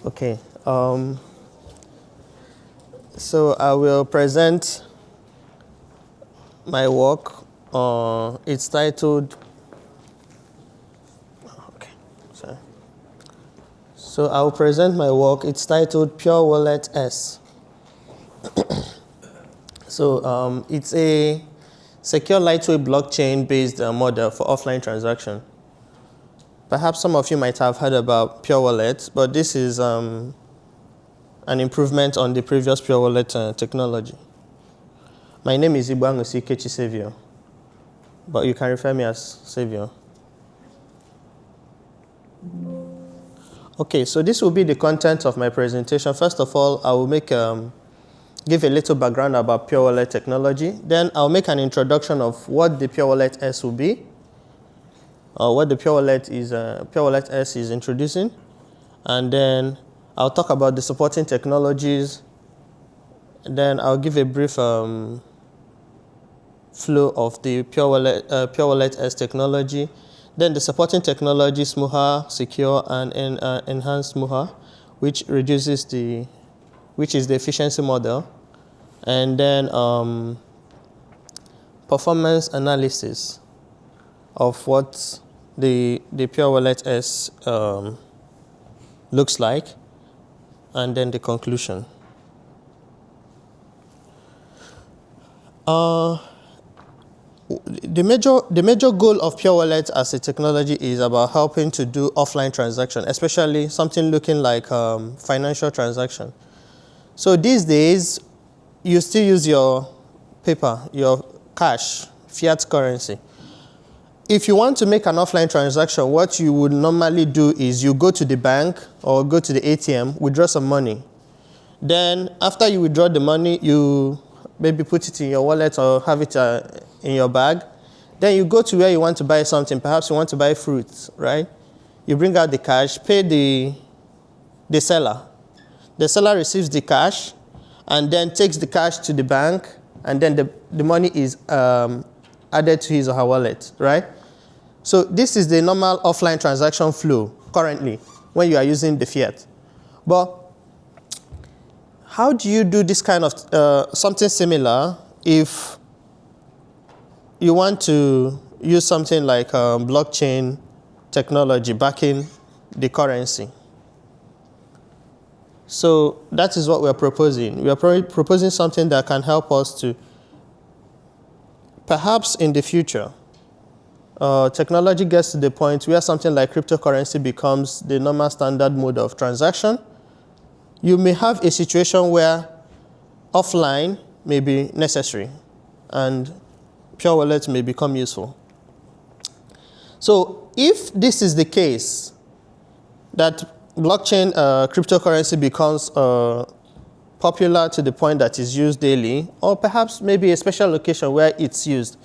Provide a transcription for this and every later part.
Okay. So I will present my work. It's titled. Okay. Sorry. So I will present my work. It's titled Pure Wallet S. So it's a secure lightweight blockchain-based model for offline transaction. Perhaps some of you might have heard about Pure Wallet, but this is an improvement on the previous Pure Wallet technology. My name is Ict융합세미나 Savior, but you can refer me as Savior. Okay, so this will be the content of my presentation. First of all, I will give a little background about Pure Wallet technology. Then I'll make an introduction of what the Pure Wallet S will be, what the Pure Wallet S is introducing, and then I'll talk about the supporting technologies. Then I'll give a brief flow of the Pure Wallet S technology. Then the supporting technologies, Muha, Secure, and Enhanced Muha, which is the efficiency model. And then performance analysis of what the Pure Wallet S looks like, and then the conclusion. The major goal of Pure Wallet as a technology is about helping to do offline transaction, especially something looking like financial transaction. So these days, you still use your paper, your cash, fiat currency. If you want to make an offline transaction, what you would normally do is you go to the bank or go to the ATM, withdraw some money. Then after you withdraw the money, you maybe put it in your wallet or have it in your bag. Then you go to where you want to buy something. Perhaps you want to buy fruits, right? You bring out the cash, pay the seller. The seller receives the cash and then takes the cash to the bank, and then the money is added to his or her wallet, right? So this is the normal offline transaction flow currently when you are using the fiat. But how do you do this kind of something similar if you want to use something like blockchain technology backing the currency? So that is what we're proposing. We are proposing something that can help us to, perhaps in the future, technology gets to the point where something like cryptocurrency becomes the normal standard mode of transaction. You may have a situation where offline may be necessary and Pure Wallet may become useful. So if this is the case, that blockchain cryptocurrency becomes popular to the point that it's used daily, or perhaps maybe a special location where it's used,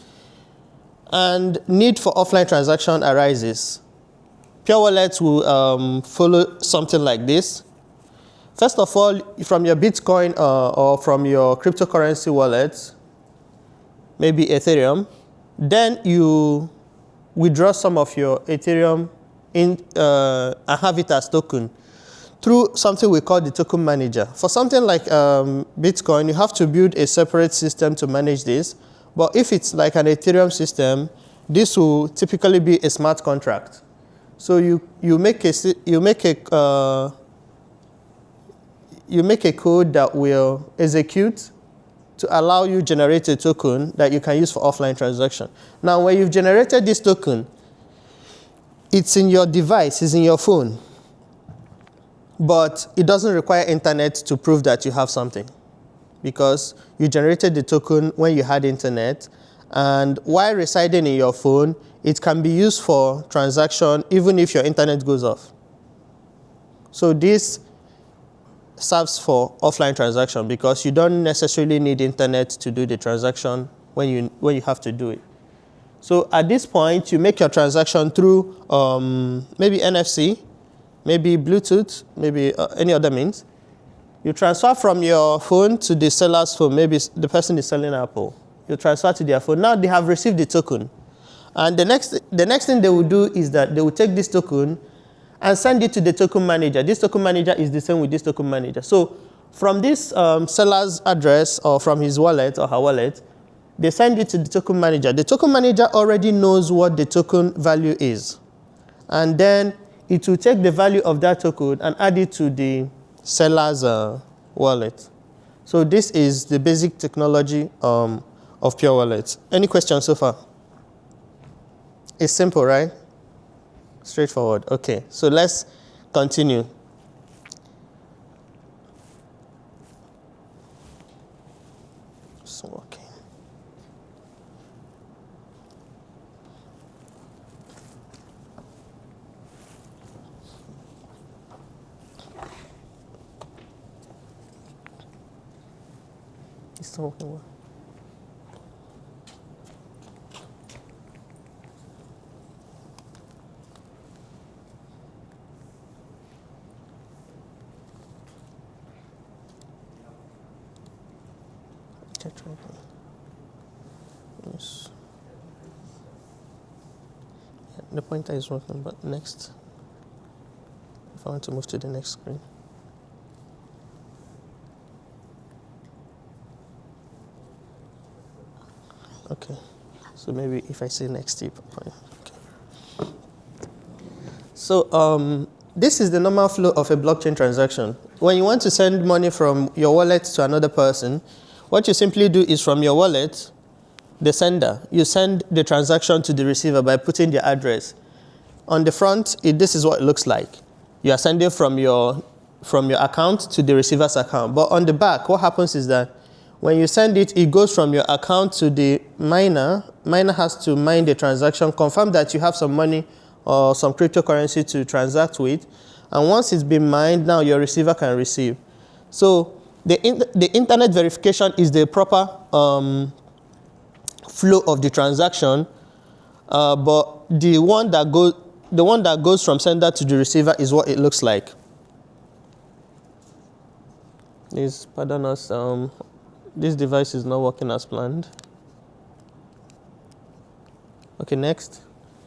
and need for offline transaction arises, Pure Wallet will follow something like this. First of all, from your Bitcoin or from your cryptocurrency wallet, maybe Ethereum, then you withdraw some of your Ethereum and have it as token through something we call the token manager. For something like Bitcoin, you have to build a separate system to manage this. But if it's like an Ethereum system, this will typically be a smart contract. So you make a code that will execute to allow you generate a token that you can use for offline transaction. Now, when you've generated this token, it's in your device, it's in your phone, but it doesn't require internet to prove that you have something, because you generated the token when you had internet, and while residing in your phone, it can be used for transaction even if your internet goes off. So this serves for offline transaction because you don't necessarily need internet to do the transaction when you have to do it. So at this point, you make your transaction through maybe NFC, maybe Bluetooth, maybe any other means. You transfer from your phone to the seller's phone. Maybe the person is selling Apple. You transfer to their phone. Now they have received the token. And the next thing they will do is that they will take this token and send it to the token manager. This token manager is the same with this token manager. So from this seller's address or from his wallet or her wallet, they send it to the token manager. The token manager already knows what the token value is. And then it will take the value of that token and add it to the seller's wallet. So this is the basic technology of Pure Wallet. Any questions so far? It's simple, right? Straightforward. Okay, so let's continue. So, okay. It's not working well. Yes. Yeah, the pointer is working, but next. If I want to move to the next screen. Okay. So maybe if I say next tip. Okay. So this is the normal flow of a blockchain transaction. When you want to send money from your wallet to another person, what you simply do is from your wallet, the sender, you send the transaction to the receiver by putting the address. On the front, this is what it looks like. You are sending from your account to the receiver's account. But on the back, what happens is that when you send it, it goes from your account to the miner. Miner has to mine the transaction, confirm that you have some money or some cryptocurrency to transact with. And once it's been mined, now your receiver can receive. So the internet verification is the proper flow of the transaction, but the one that goes from sender to the receiver is what it looks like. Please pardon us. This device is not working as planned. Okay, next.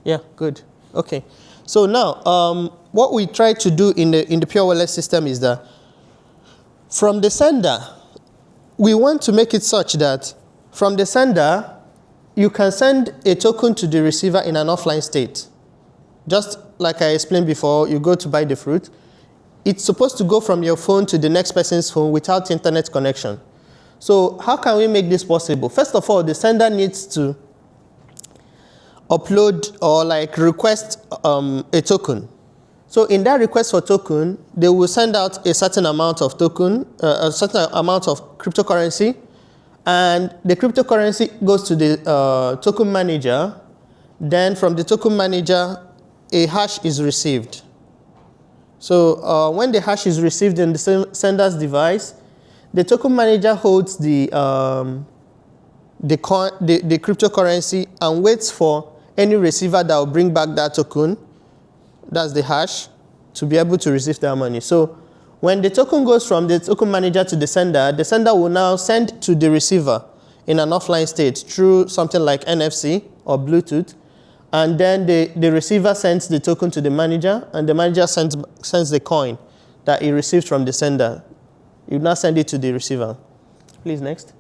Yeah, good. Okay. So now, what we try to do in the Pure Wallet system is that from the sender, we want to make it such that from the sender, you can send a token to the receiver in an offline state. Just like I explained before, you go to buy the fruit. It's supposed to go from your phone to the next person's phone without internet connection. So how can we make this possible? First of all, the sender needs to upload or request a token. So in that request for token, they will send out a certain amount of token, a certain amount of cryptocurrency, and the cryptocurrency goes to the token manager. Then from the token manager, a hash is received. So when the hash is received in the sender's device, the token manager holds the cryptocurrency and waits for any receiver that will bring back that token, that's the hash, to be able to receive their money. So when the token goes from the token manager to the sender will now send to the receiver in an offline state through something like NFC or Bluetooth. And then the receiver sends the token to the manager, and the manager sends the coin that he received from the sender. You now send it to the receiver. Please, next.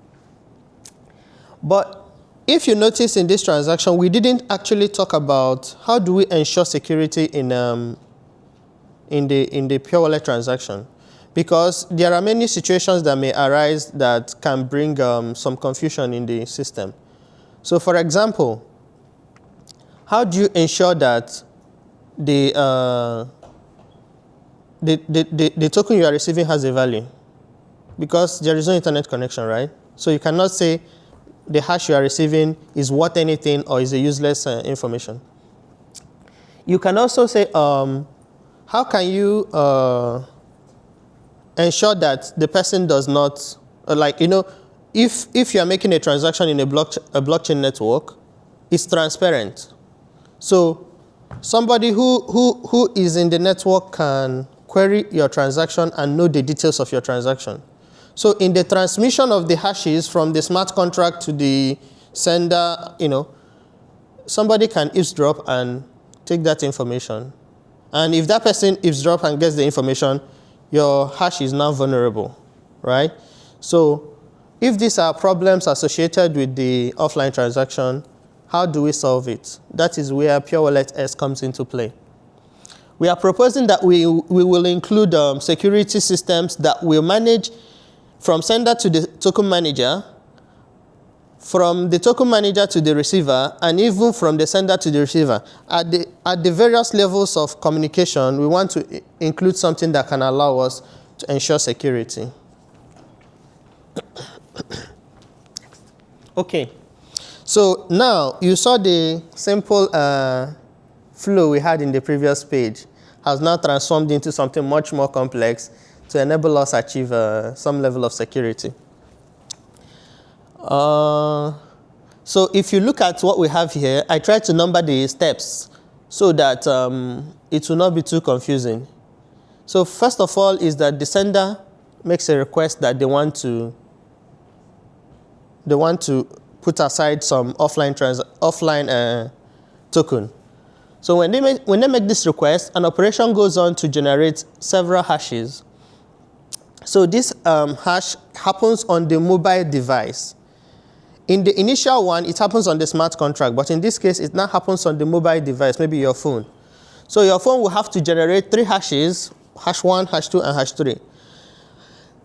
But if you notice in this transaction, we didn't actually talk about how do we ensure security in the Pure Wallet transaction, because there are many situations that may arise that can bring some confusion in the system. So, for example, how do you ensure that the token you are receiving has a value? Because there is no internet connection, right? So you cannot say the hash you are receiving is worth anything or is a useless information. You can also say, how can you ensure that the person does not, if you are making a transaction in a blockchain network, it's transparent. So somebody who is in the network can query your transaction and know the details of your transaction. So in the transmission of the hashes from the smart contract to the sender, somebody can eavesdrop and take that information And if that person eavesdrops and gets the information, your hash is now vulnerable, right? So if these are problems associated with the offline transaction, how do we solve it? That is where Pure Wallet S comes into play. We are proposing that we will include security systems that will manage from sender to the token manager, from the token manager to the receiver, and even from the sender to the receiver. At the various levels of communication, we want to include something that can allow us to ensure security. Okay. So now you saw the simple flow we had in the previous page has now transformed into something much more complex to enable us achieve some level of security. So if you look at what we have here, I tried to number the steps so that it will not be too confusing. So first of all is that the sender makes a request that they want to put aside some offline token. So when they make this request, an operation goes on to generate several hashes. So this hash happens on the mobile device. In the initial one, it happens on the smart contract, but in this case, it now happens on the mobile device, maybe your phone. So your phone will have to generate 3 hashes, hash 1, hash 2, and hash 3.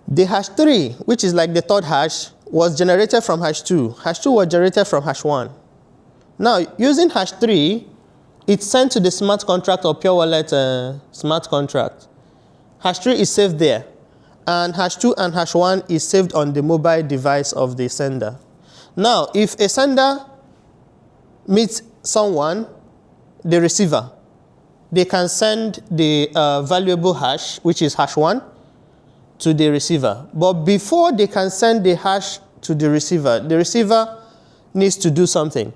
The hash 3, which is like the third hash, was generated from hash 2. Hash 2 was generated from hash 1. Now, using hash 3, it's sent to the smart contract or Pure Wallet smart contract. Hash 3 is saved there. And hash 2 and hash 1 is saved on the mobile device of the sender. Now, if a sender meets someone, the receiver, they can send the valuable hash, which is hash 1, to the receiver. But before they can send the hash to the receiver needs to do something.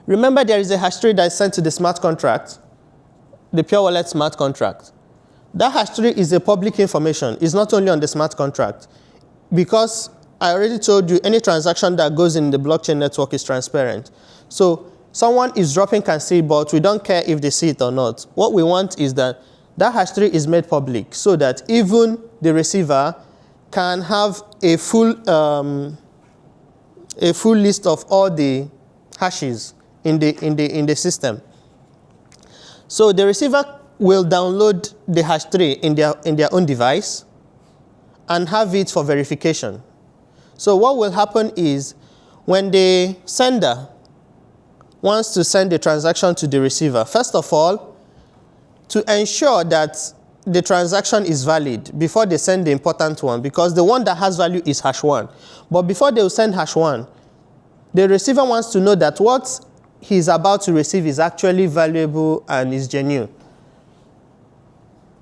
Remember, there is a hash 3 that is sent to the smart contract, the Pure Wallet smart contract. That hash 3 is a public information. It's not only on the smart contract. Because I already told you, any transaction that goes in the blockchain network is transparent. So someone eavesdropping can see, but we don't care if they see it or not. What we want is that hash 3 is made public so that even the receiver can have a full list of all the hashes in the system. So the receiver will download the hash 3 in their own device and have it for verification. So what will happen is when the sender wants to send the transaction to the receiver, first of all, to ensure that the transaction is valid before they send the important one, because the one that has value is hash 1. But before they will send hash 1, the receiver wants to know that what he's about to receive is actually valuable and is genuine.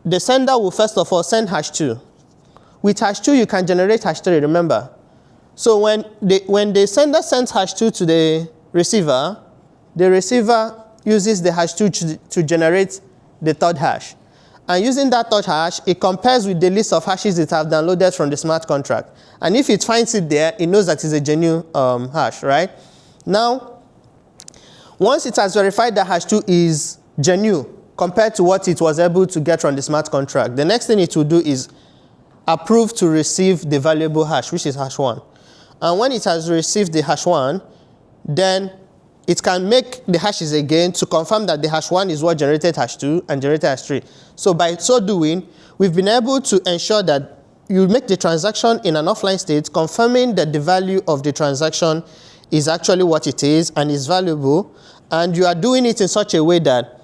The sender will first of all send hash 2. With hash 2, you can generate hash 3, remember. So when the sender sends hash 2 to the receiver uses the hash 2 to generate the third hash. And using that third hash, it compares with the list of hashes it have downloaded from the smart contract. And if it finds it there, it knows that it's a genuine hash, right? Now, once it has verified that hash 2 is genuine compared to what it was able to get from the smart contract, the next thing it will do is approve to receive the valuable hash, which is hash 1. And when it has received the hash 1, then it can make the hashes again to confirm that the hash 1 is what generated hash 2 and generated hash 3. So by so doing, we've been able to ensure that you make the transaction in an offline state, confirming that the value of the transaction is actually what it is and is valuable. And you are doing it in such a way that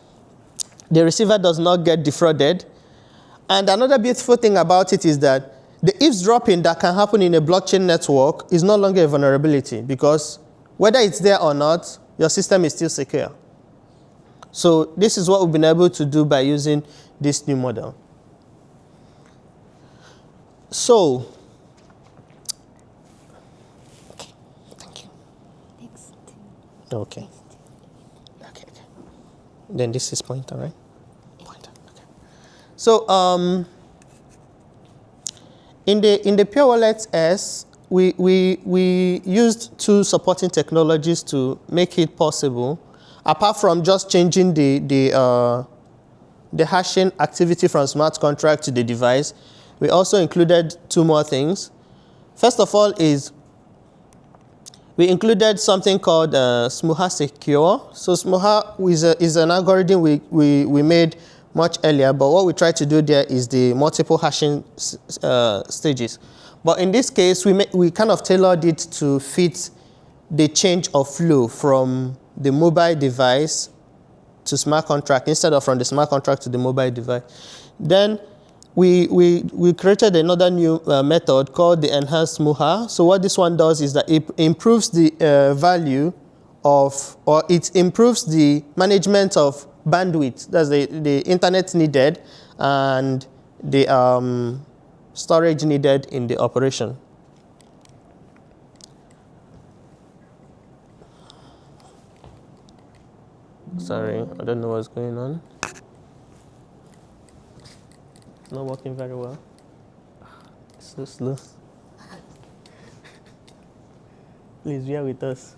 the receiver does not get defrauded. And another beautiful thing about it is that the eavesdropping that can happen in a blockchain network is no longer a vulnerability, because whether it's there or not, your system is still secure. So this is what we've been able to do by using this new model. So, okay, thank you. Next. Okay. Okay. Then this is pointer, right? Pointer. Okay. So in the Pure Wallet S, we used 2 supporting technologies to make it possible, apart from just changing the the hashing activity from smart contract to the device, we also included two more things. First of all is we included something called Smuha Secure. So Smuha is an algorithm we made much earlier, but what we tried to do there is the multiple hashing stages. But in this case, we kind of tailored it to fit the change of flow from the mobile device to smart contract instead of from the smart contract to the mobile device. Then we created another new method called the enhanced Smuha. So what this one does is that it improves the value of, or it improves the management of bandwidth. That's the internet needed and the storage needed in the operation. Sorry, I don't know what's going on. It's not working very well. It's so slow. Please bear with us.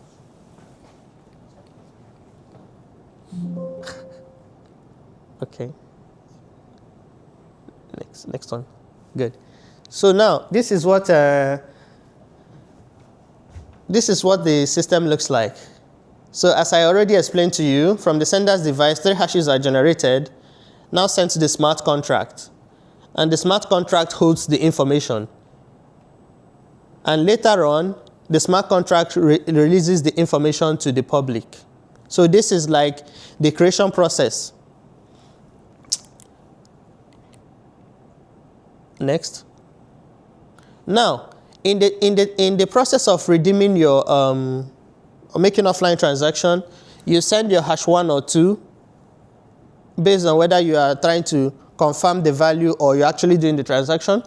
Okay. Next one. Good. So now this is what the system looks like. So as I already explained to you, from the sender's device, 3 hashes are generated, now sent to the smart contract. And the smart contract holds the information. And later on, the smart contract releases the information to the public. So this is like the creation process. Next. Now, in the process of redeeming your or making offline transaction, you send your hash 1 or 2 based on whether you are trying to confirm the value or you're actually doing the transaction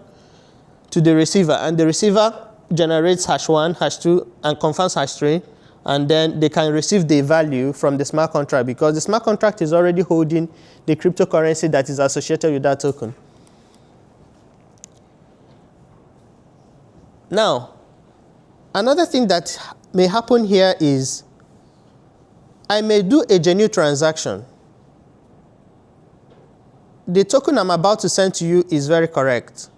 to the receiver. And the receiver generates hash 1, hash 2, and confirms hash 3. And then they can receive the value from the smart contract because the smart contract is already holding the cryptocurrency that is associated with that token. Now, another thing that may happen here is I may do a genuine transaction. The token I'm about to send to you is very correct,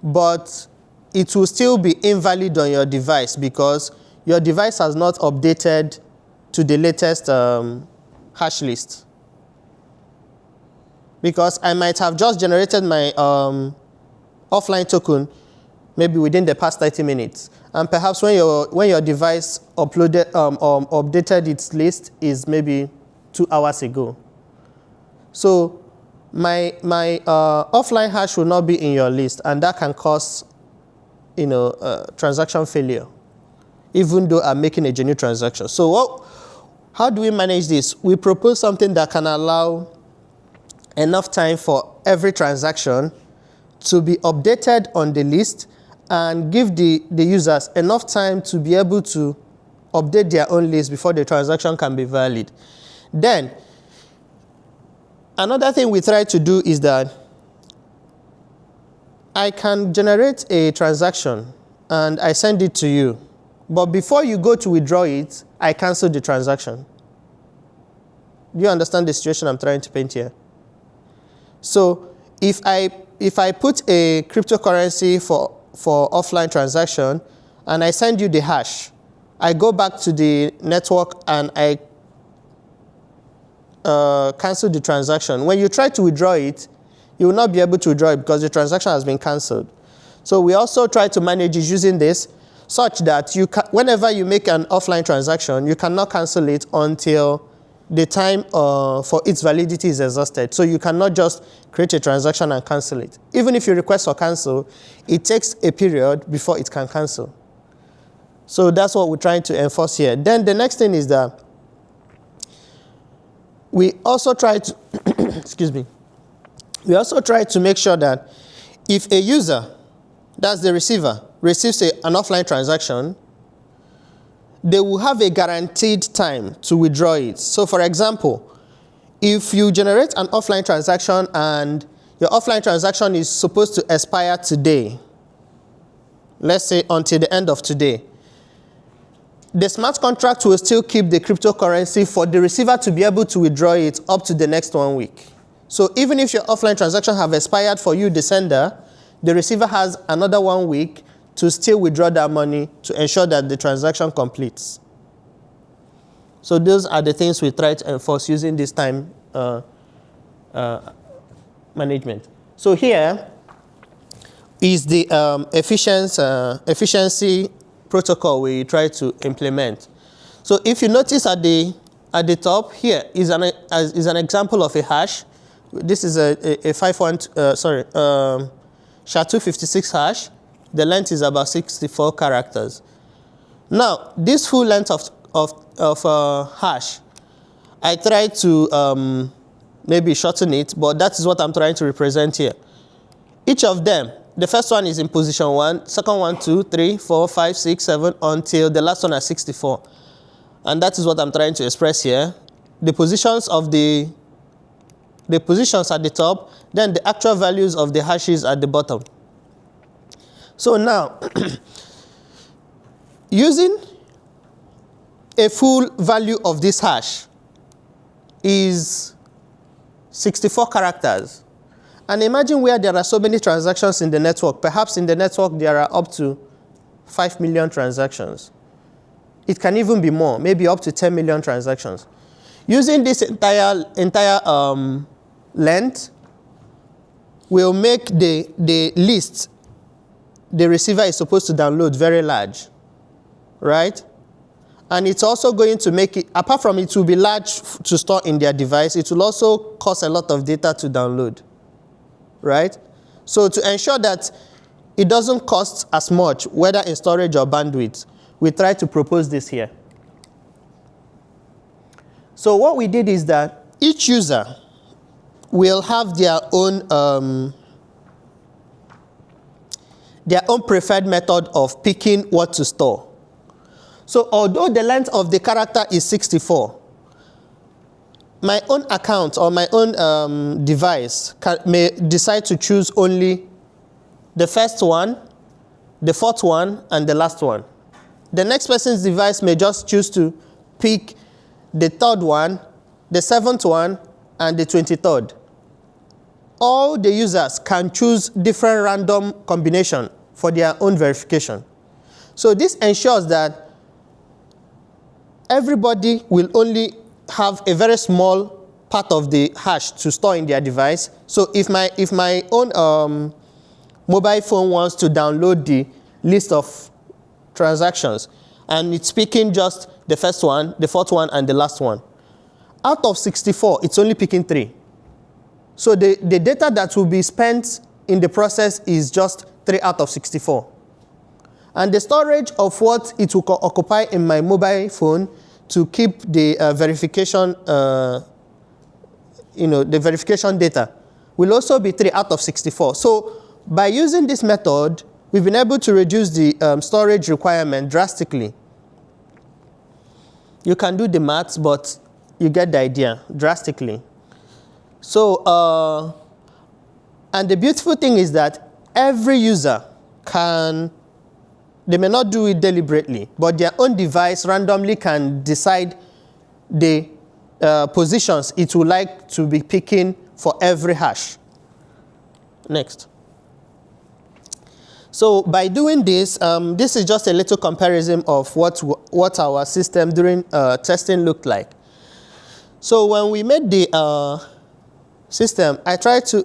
but it will still be invalid on your device because your device has not updated to the latest hash list. Because I might have just generated my offline token maybe within the past 30 minutes. And perhaps when your device updated its list is maybe 2 hours ago. So my offline hash will not be in your list, and that can cause transaction failure, even though I'm making a genuine transaction. So how do we manage this? We propose something that can allow enough time for every transaction to be updated on the list and give the users enough time to be able to update their own list before the transaction can be valid. Then, another thing we try to do is that I can generate a transaction and I send it to you. But before you go to withdraw it, I cancel the transaction. Do you understand the situation I'm trying to paint here? So if I put a cryptocurrency for offline transaction and I send you the hash, I go back to the network and I cancel the transaction. When you try to withdraw it, you will not be able to withdraw it because the transaction has been canceled. So we also try to manage it using this such that whenever you make an offline transaction, you cannot cancel it until the time for its validity is exhausted. So you cannot just create a transaction and cancel it. Even if you request for cancel, it takes a period before it can cancel. So that's what we're trying to enforce here. Then the next thing is that we also try to, excuse me, we also try to make sure that if a user, that's the receiver, receives an offline transaction, they will have a guaranteed time to withdraw it. So for example, if you generate an offline transaction and your offline transaction is supposed to expire today, let's say until the end of today, the smart contract will still keep the cryptocurrency for the receiver to be able to withdraw it up to the next 1 week. So even if your offline transaction have expired for you, the sender, the receiver has another 1 week to still withdraw that money to ensure that the transaction completes. So those are the things we try to enforce using this time management. So here is the efficiency protocol we try to implement. So if you notice at the top here is an example of a hash. This is a SHA-256 hash. The length is about 64 characters. Now this full length of hash, I try to maybe shorten it, but that is what I'm trying to represent here. Each of them, the first one is in position 1, second one 2, 3, 4, 5, 6, 7, until the last one at 64. And that is what I'm trying to express here. The positions at the top, then the actual values of the hashes at the bottom. So now, using a full value of this hash is 64 characters. And imagine where there are so many transactions in the network. Perhaps in the network there are up to 5 million transactions. It can even be more, maybe up to 10 million transactions. Using this entire length will make the list the receiver is supposed to download very large, right? And it's also going to make it, apart from it will be large to store in their device, it will also cost a lot of data to download, right? So to ensure that it doesn't cost as much, whether in storage or bandwidth, we try to propose this here. So what we did is that each user will have their own preferred method of picking what to store. So although the length of the character is 64, my own account or my own device may decide to choose only the first one, the fourth one, and the last one. The next person's device may just choose to pick the third one, the seventh one, and the 23rd. All the users can choose different random combination for their own verification. So this ensures that everybody will only have a very small part of the hash to store in their device. So if my own mobile phone wants to download the list of transactions, and it's picking just the first one, the fourth one, and the last one, out of 64, it's only picking 3. So the data that will be spent in the process is just 3 out of 64. And the storage of what it will occupy in my mobile phone to keep the verification, the verification data will also be 3 out of 64. So by using this method, we've been able to reduce the storage requirement drastically. You can do the maths, but you get the idea, drastically. So, and the beautiful thing is that every user can, they may not do it deliberately, but their own device randomly can decide the positions it would like to be picking for every hash. Next. So by doing this, this is just a little comparison of what our system during testing looked like. So when we made the system, I tried to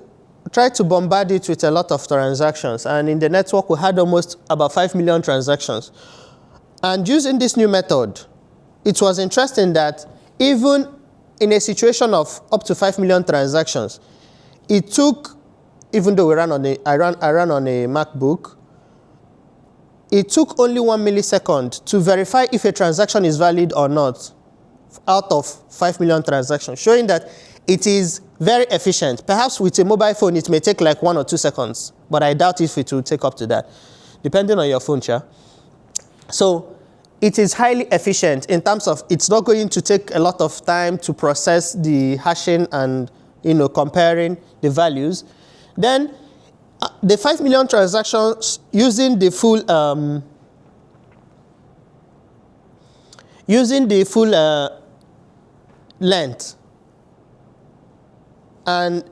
bombard it with a lot of transactions, and in the network we had almost about 5 million transactions. And using this new method, it was interesting that even in a situation of up to 5 million transactions, it took, even though I ran on a MacBook, it took only 1 millisecond to verify if a transaction is valid or not out of 5 million transactions, showing that it is very efficient. Perhaps with a mobile phone, it may take like 1 or 2 seconds, but I doubt if it will take up to that, depending on your phone, sure. So it is highly efficient in terms of it's not going to take a lot of time to process the hashing and comparing the values. Then the 5 million transactions using the full length, and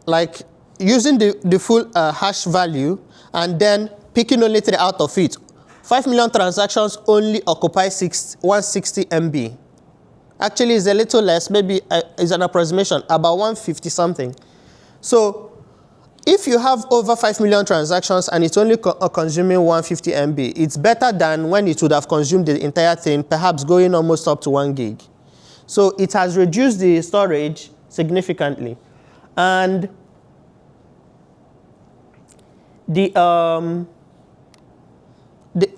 like using the full hash value and then picking only 3 out of it. 5 million transactions only occupy 160 MB. Actually, it's a little less, maybe it's an approximation, about 150 something. So if you have over 5 million transactions and it's only consuming 150 MB, it's better than when it would have consumed the entire thing, perhaps going almost up to 1 gig. So it has reduced the storage significantly. And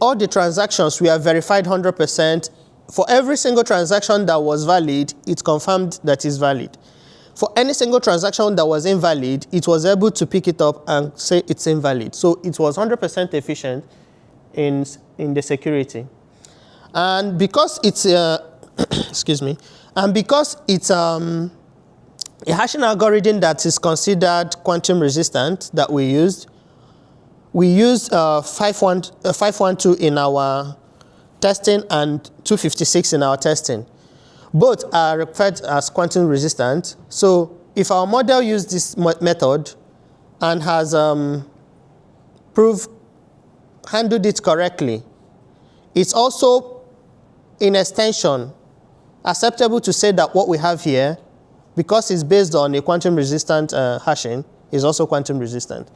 all the transactions we have verified 100%. For every single transaction that was valid, it confirmed that it's valid. For any single transaction that was invalid, it was able to pick it up and say it's invalid. So it was 100% efficient in the security. And because it's excuse me, and because it's a hashing algorithm that is considered quantum resistant that we used 512 in our testing and 256 in our testing. Both are referred as quantum resistant. So if our model used this method and has handled it correctly, it's also, in extension, acceptable to say that what we have here, because it's based on a quantum resistant hashing, is also quantum resistant.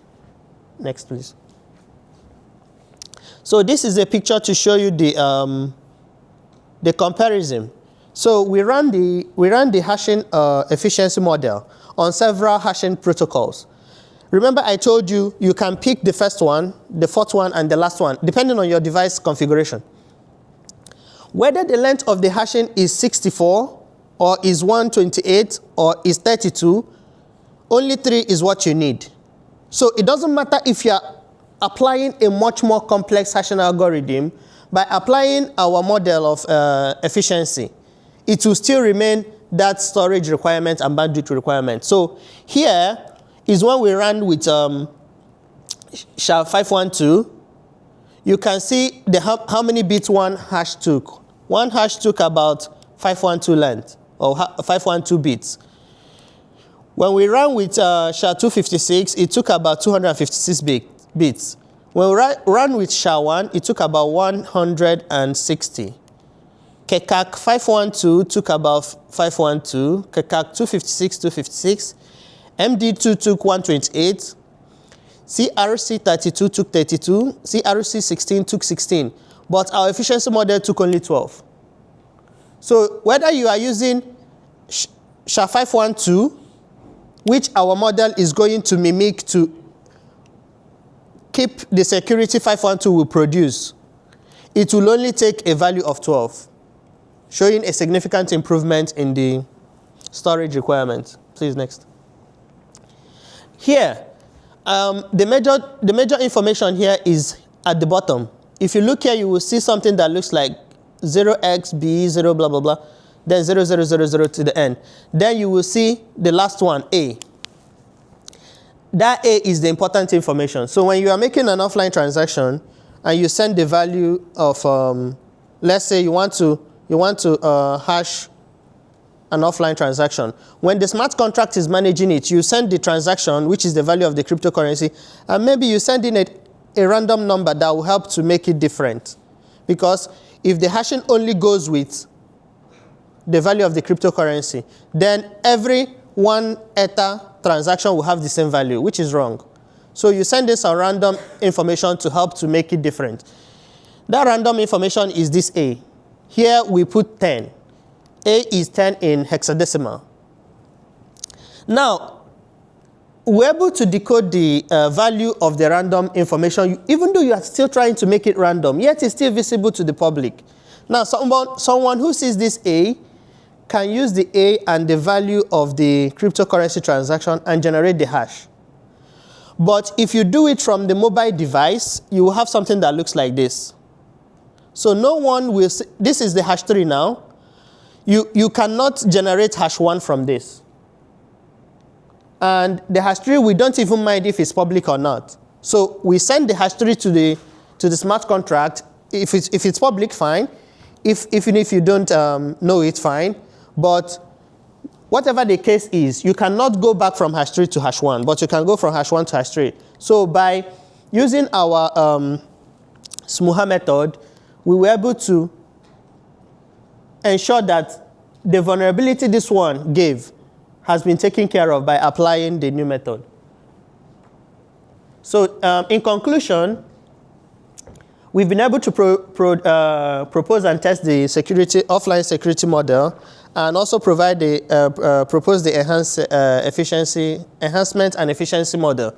Next, please. So this is a picture to show you the comparison. So we ran the hashing efficiency model on several hashing protocols. Remember I told you you can pick the first one, the fourth one, and the last one, depending on your device configuration. Whether the length of the hashing is 64, or is 128, or is 32, only 3 is what you need. So it doesn't matter if you're applying a much more complex hashing algorithm. By applying our model of efficiency, it will still remain that storage requirement and bandwidth requirement. So here is when we ran with SHA-512. You can see how many bits one hash took. One hash took about 512 length, or 512 bits. When we ran with SHA-256, it took about 256 bits. When we ran with SHA-1, it took about 160. KECAC 512 took about 512. KECAC 256, MD2 took 128. CRC 32 took 32. CRC 16 took 16. But our efficiency model took only 12. So whether you are using SHA-512, which our model is going to mimic to keep the security 512 will produce, it will only take a value of 12, showing a significant improvement in the storage requirement. Please, next. Here, the major information here is at the bottom. If you look here, you will see something that looks like 0xb, 0 blah, blah, blah, then 0000 to the end. Then you will see the last one, A. That A is the important information. So when you are making an offline transaction and you send the value of, let's say you want to hash an offline transaction. When the smart contract is managing it, you send the transaction, which is the value of the cryptocurrency, and maybe you send in a random number that will help to make it different. Because if the hashing only goes with the value of the cryptocurrency, then every 1 Ether transaction will have the same value, which is wrong. So you send this some random information to help to make it different. That random information is this A. Here we put 10. A is 10 in hexadecimal. Now, we're able to decode the value of the random information, even though you are still trying to make it random, yet it's still visible to the public. Now, someone who sees this A can use the A and the value of the cryptocurrency transaction and generate the hash. But if you do it from the mobile device, you will have something that looks like this. So no one will see, this is the hash 3 now. You cannot generate hash 1 from this. And the hash 3, we don't even mind if it's public or not. So we send the hash 3 to the smart contract. If it's public, fine. Even if you don't know it, fine. But whatever the case is, you cannot go back from hash 3 to hash 1, but you can go from hash 1 to hash 3. So by using our Smuha method, we were able to ensure that the vulnerability this one gave has been taken care of by applying the new method. So in conclusion, we've been able to propose and test the offline security model, and also provide propose the enhancement and efficiency model.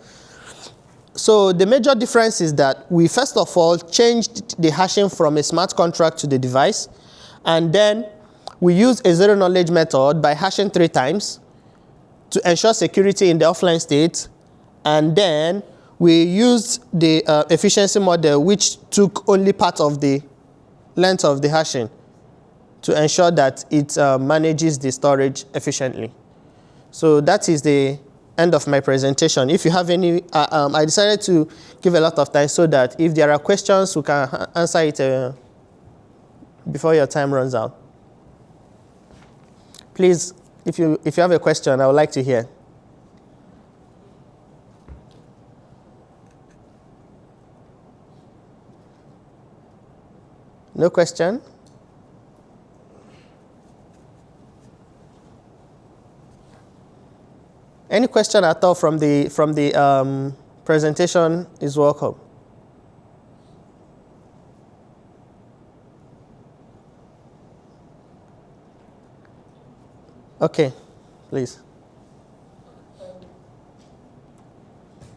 So the major difference is that we first of all changed the hashing from a smart contract to the device, and then we use a zero knowledge method by hashing 3 times to ensure security in the offline state, and then we used the efficiency model, which took only part of the length of the hashing to ensure that it manages the storage efficiently. So that is the end of my presentation. If you have any, I decided to give a lot of time so that if there are questions, we can answer it before your time runs out. Please, if you have a question, I would like to hear. No question? Any question at all from the presentation is welcome. Okay, please.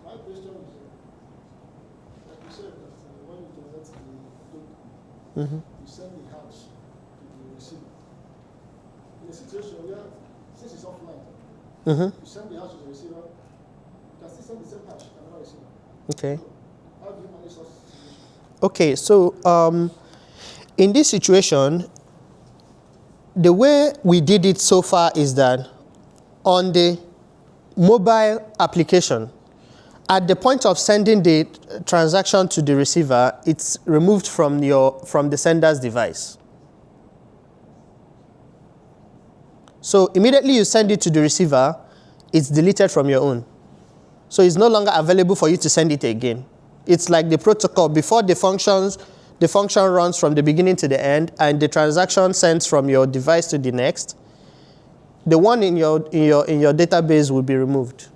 My question is, like you said, that when you collect the token, you send the hash to the receiver. In a situation where, since it's offline, you send the hash to the receiver, you can still send the same hash to another receiver. Okay. So how do you manage such situation? Okay, so in this situation, the way we did it so far is that on the mobile application, at the point of sending the transaction to the receiver, it's removed from the sender's device. So immediately you send it to the receiver, it's deleted from your own. So it's no longer available for you to send it again. It's like the protocol before the function runs from the beginning to the end, and the transaction sends from your device to the next. The one in your database will be removed.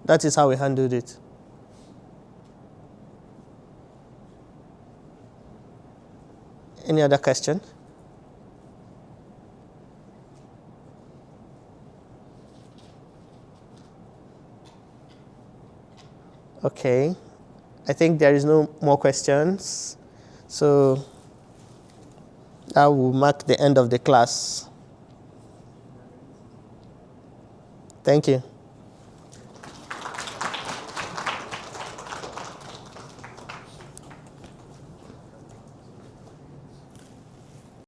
That is how we handled it. Any other question? Okay. I think there is no more questions. So that will mark the end of the class. Thank you.